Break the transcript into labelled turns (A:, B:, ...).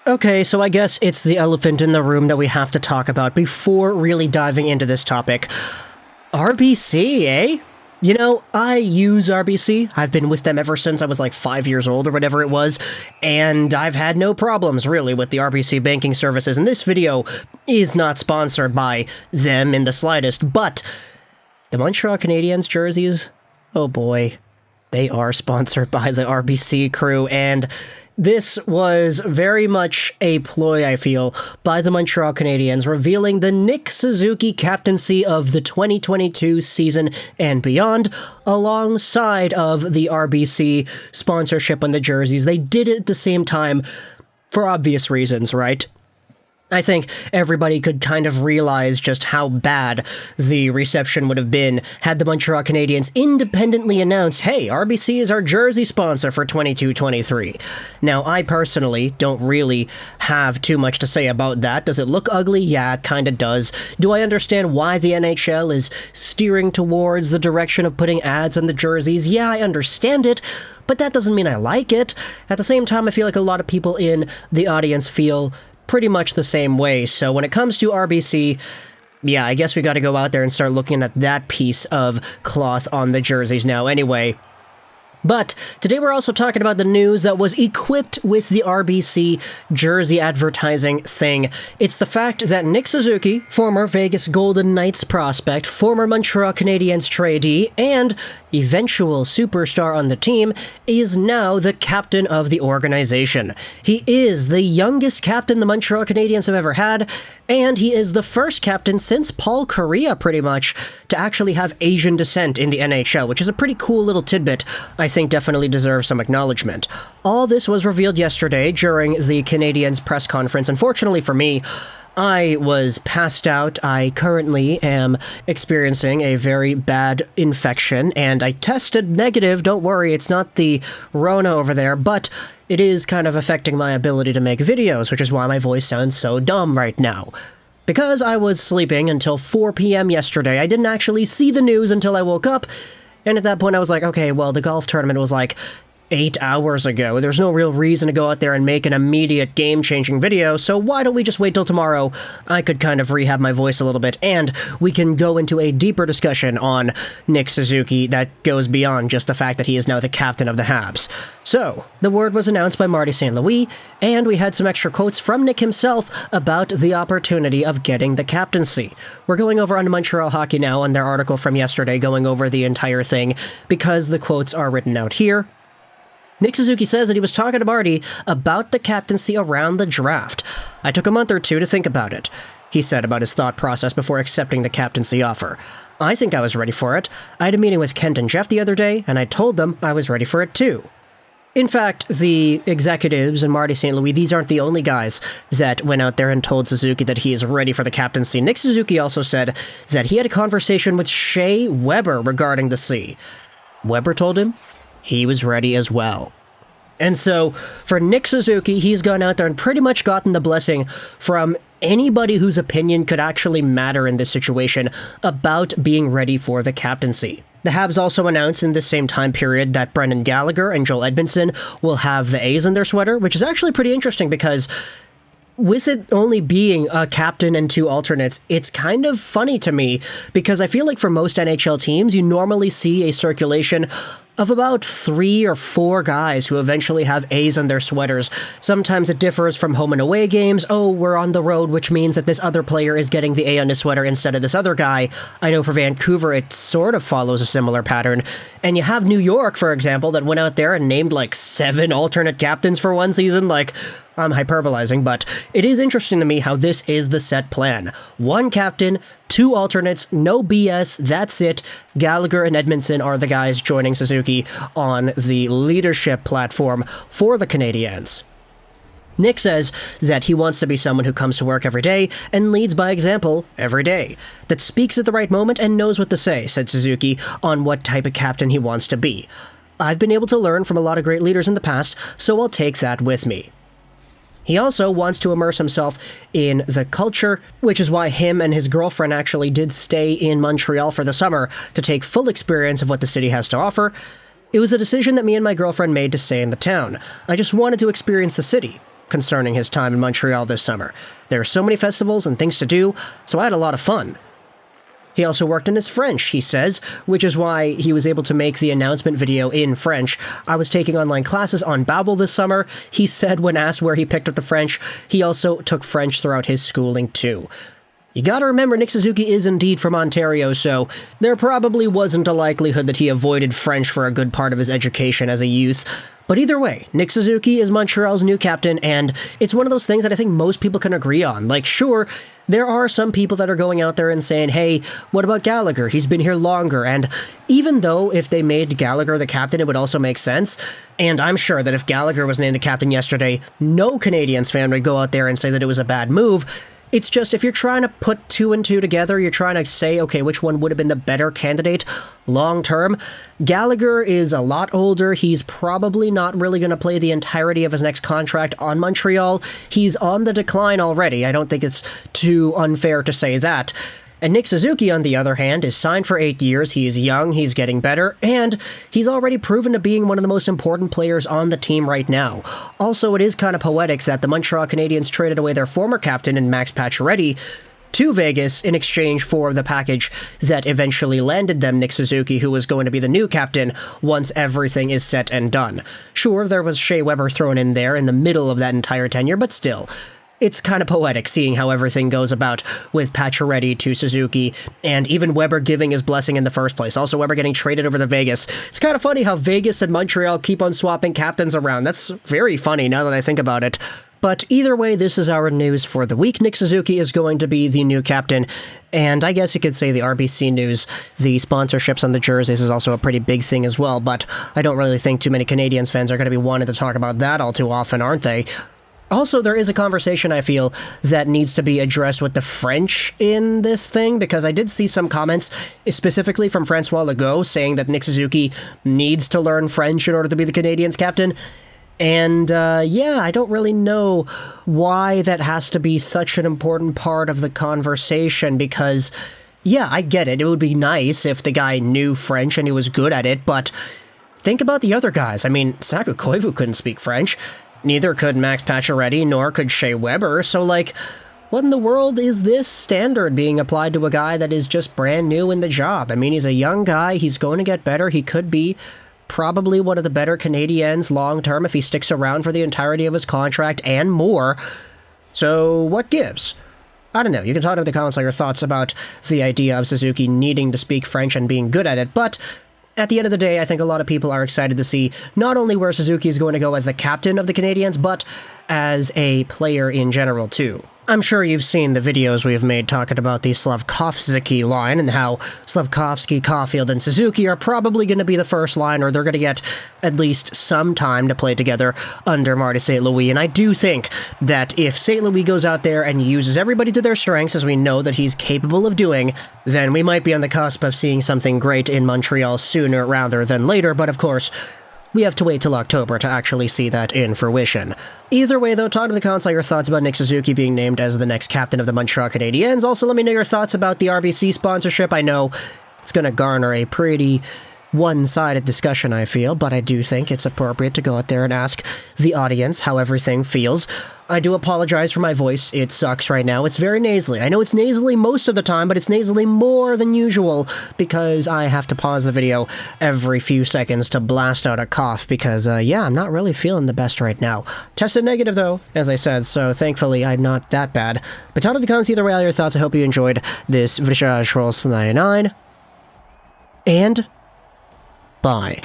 A: Okay, so I guess it's the elephant in the room that we have to talk about before really diving into this topic. RBC, eh? You know, I use RBC. I've been with them ever since I was like 5 years old or whatever it was, and I've had no problems really with the RBC banking services, and this video is not sponsored by them in the slightest, but the Montreal Canadiens jerseys, oh boy, they are sponsored by the RBC crew, and this was very much a ploy, I feel, by the Montreal Canadiens, revealing the Nick Suzuki captaincy of the 2022 season and beyond, alongside of the RBC sponsorship on the jerseys. They did it at the same time for obvious reasons, right? I think everybody could kind of realize just how bad the reception would have been had the Montreal Canadiens independently announced, hey, RBC is our jersey sponsor for 22-23. Now, I personally don't really have too much to say about that. Does it look ugly? Yeah, it kind of does. Do I understand why the NHL is steering towards the direction of putting ads on the jerseys? Yeah, I understand it, but that doesn't mean I like it. At the same time, I feel like a lot of people in the audience feel pretty much the same way. So when it comes to RBC, yeah, I guess we got to go out there and start looking at that piece of cloth on the jerseys now anyway. But today we're also talking about the news that was equipped with the RBC jersey advertising thing. It's the fact that Nick Suzuki, former Vegas Golden Knights prospect, former Montreal Canadiens tradee, and eventual superstar on the team, is now the captain of the organization. He is the youngest captain the Montreal Canadiens have ever had, and he is the first captain since Paul Kariya, pretty much, to actually have Asian descent in the NHL, which is a pretty cool little tidbit I think definitely deserves some acknowledgement. All this was revealed yesterday during the Canadiens press conference. Unfortunately for me, I was passed out. I currently am experiencing a very bad infection, and I tested negative. Don't worry, it's not the Rona over there, but it is kind of affecting my ability to make videos, which is why my voice sounds so dumb right now. Because I was sleeping until 4 p.m. yesterday, I didn't actually see the news until I woke up, and at that point I was like, okay, well, the golf tournament was like 8 hours ago. There's no real reason to go out there and make an immediate game-changing video, so why don't we just wait till tomorrow? I could kind of rehab my voice a little bit, and we can go into a deeper discussion on Nick Suzuki that goes beyond just the fact that he is now the captain of the Habs. So, the word was announced by Marty St. Louis, and we had some extra quotes from Nick himself about the opportunity of getting the captaincy. We're going over on Montreal Hockey now on their article from yesterday, going over the entire thing, because the quotes are written out here. Nick Suzuki says that he was talking to Marty about the captaincy around the draft. I took a month or two to think about it, he said about his thought process before accepting the captaincy offer. I think I was ready for it. I had a meeting with Kent and Jeff the other day, and I told them I was ready for it too. In fact, the executives and Marty St. Louis, these aren't the only guys that went out there and told Suzuki that he is ready for the captaincy. Nick Suzuki also said that he had a conversation with Shea Weber regarding the C. Weber told him he was ready as well. And so, for Nick Suzuki, he's gone out there and pretty much gotten the blessing from anybody whose opinion could actually matter in this situation about being ready for the captaincy. The Habs also announced in this same time period that Brendan Gallagher and Joel Edmondson will have the A's in their sweater, which is actually pretty interesting because with it only being a captain and two alternates, it's kind of funny to me because I feel like for most NHL teams, you normally see a circulation of about 3 or 4 guys who eventually have A's on their sweaters. Sometimes it differs from home and away games. Oh, we're on the road, which means that this other player is getting the A on his sweater instead of this other guy. I know for Vancouver, it sort of follows a similar pattern. And you have New York, for example, that went out there and named like 7 alternate captains for one season. Like, I'm hyperbolizing, but it is interesting to me how this is the set plan. 1 captain, 2 alternates, no BS, that's it. Gallagher and Edmondson are the guys joining Suzuki on the leadership platform for the Canadiens. Nick says that he wants to be someone who comes to work every day and leads by example every day, that speaks at the right moment and knows what to say, said Suzuki, on what type of captain he wants to be. I've been able to learn from a lot of great leaders in the past, so I'll take that with me. He also wants to immerse himself in the culture, which is why him and his girlfriend actually did stay in Montreal for the summer to take full experience of what the city has to offer. It was a decision that me and my girlfriend made to stay in the town. I just wanted to experience the city. concerning his time in Montreal this summer. There are so many festivals and things to do, so I had a lot of fun. He also worked in his French, he says, which is why he was able to make the announcement video in French. I was taking online classes on Babbel this summer. He said when asked where he picked up the French, he also took French throughout his schooling too. You gotta remember, Nick Suzuki is indeed from Ontario, so there probably wasn't a likelihood that he avoided French for a good part of his education as a youth. But either way, Nick Suzuki is Montreal's new captain, and it's one of those things that I think most people can agree on. Like, sure, there are some people that are going out there and saying, hey, what about Gallagher? He's been here longer. And even though if they made Gallagher the captain, it would also make sense. And I'm sure that if Gallagher was named the captain yesterday, no Canadiens fan would go out there and say that it was a bad move. It's just, if you're trying to put two and two together, you're trying to say, okay, which one would have been the better candidate long term? Gallagher is a lot older. He's probably not really going to play the entirety of his next contract on Montreal. He's on the decline already. I don't think it's too unfair to say that. And Nick Suzuki, on the other hand, is signed for 8 years. He's young, he's getting better, and he's already proven to being one of the most important players on the team right now. Also, it is kind of poetic that the Montreal Canadiens traded away their former captain in Max Pacioretty to Vegas in exchange for the package that eventually landed them Nick Suzuki, who was going to be the new captain once everything is set and done. Sure, there was Shea Weber thrown in there in the middle of that entire tenure, but still. It's kind of poetic seeing how everything goes about with Pacioretty to Suzuki, and even Weber giving his blessing in the first place. Also, Weber getting traded over to Vegas. It's kind of funny how Vegas and Montreal keep on swapping captains around. That's very funny now that I think about it. But either way, this is our news for the week. Nick Suzuki is going to be the new captain, and I guess you could say the RBC news, the sponsorships on the jerseys is also a pretty big thing as well, but I don't really think too many Canadiens fans are going to be wanting to talk about that all too often, aren't they? Also, there is a conversation, I feel, that needs to be addressed with the French in this thing, because I did see some comments, specifically from Francois Legault, saying that Nick Suzuki needs to learn French in order to be the Canadiens captain. And, yeah, I don't really know why that has to be such an important part of the conversation, because, yeah, I get it. It would be nice if the guy knew French and he was good at it, but think about the other guys. I mean, Saku Koivu couldn't speak French. Neither could Max Pacioretty, nor could Shea Weber, so, like, what in the world is this standard being applied to a guy that is just brand new in the job? I mean, he's a young guy, he's going to get better, he could be probably one of the better Canadiens long-term if he sticks around for the entirety of his contract and more. So, what gives? I don't know, you can talk in the comments on your thoughts about the idea of Suzuki needing to speak French and being good at it, but at the end of the day, I think a lot of people are excited to see not only where Suzuki is going to go as the captain of the Canadiens, but as a player in general, too. I'm sure you've seen the videos we have made talking about the Slafkovsky line and how Slafkovsky, Caulfield, and Suzuki are probably going to be the first line, or they're going to get at least some time to play together under Marty St. Louis. And I do think that if St. Louis goes out there and uses everybody to their strengths, as we know that he's capable of doing, then we might be on the cusp of seeing something great in Montreal sooner rather than later. But of course, we have to wait till October to actually see that in fruition. Either way, though, talk in the comments on your thoughts about Nick Suzuki being named as the next captain of the Montreal Canadiens. Also, let me know your thoughts about the RBC sponsorship. I know it's going to garner a pretty one-sided discussion, I feel, but I do think it's appropriate to go out there and ask the audience how everything feels. I do apologize for my voice. It sucks right now. It's very nasally. I know it's nasally most of the time, but it's nasally more than usual because I have to pause the video every few seconds to blast out a cough because, yeah, I'm not really feeling the best right now. Tested negative, though, as I said, so thankfully I'm not that bad. But talk in the comments either way all your thoughts. I hope you enjoyed this Juraj Rolls 99. And bye.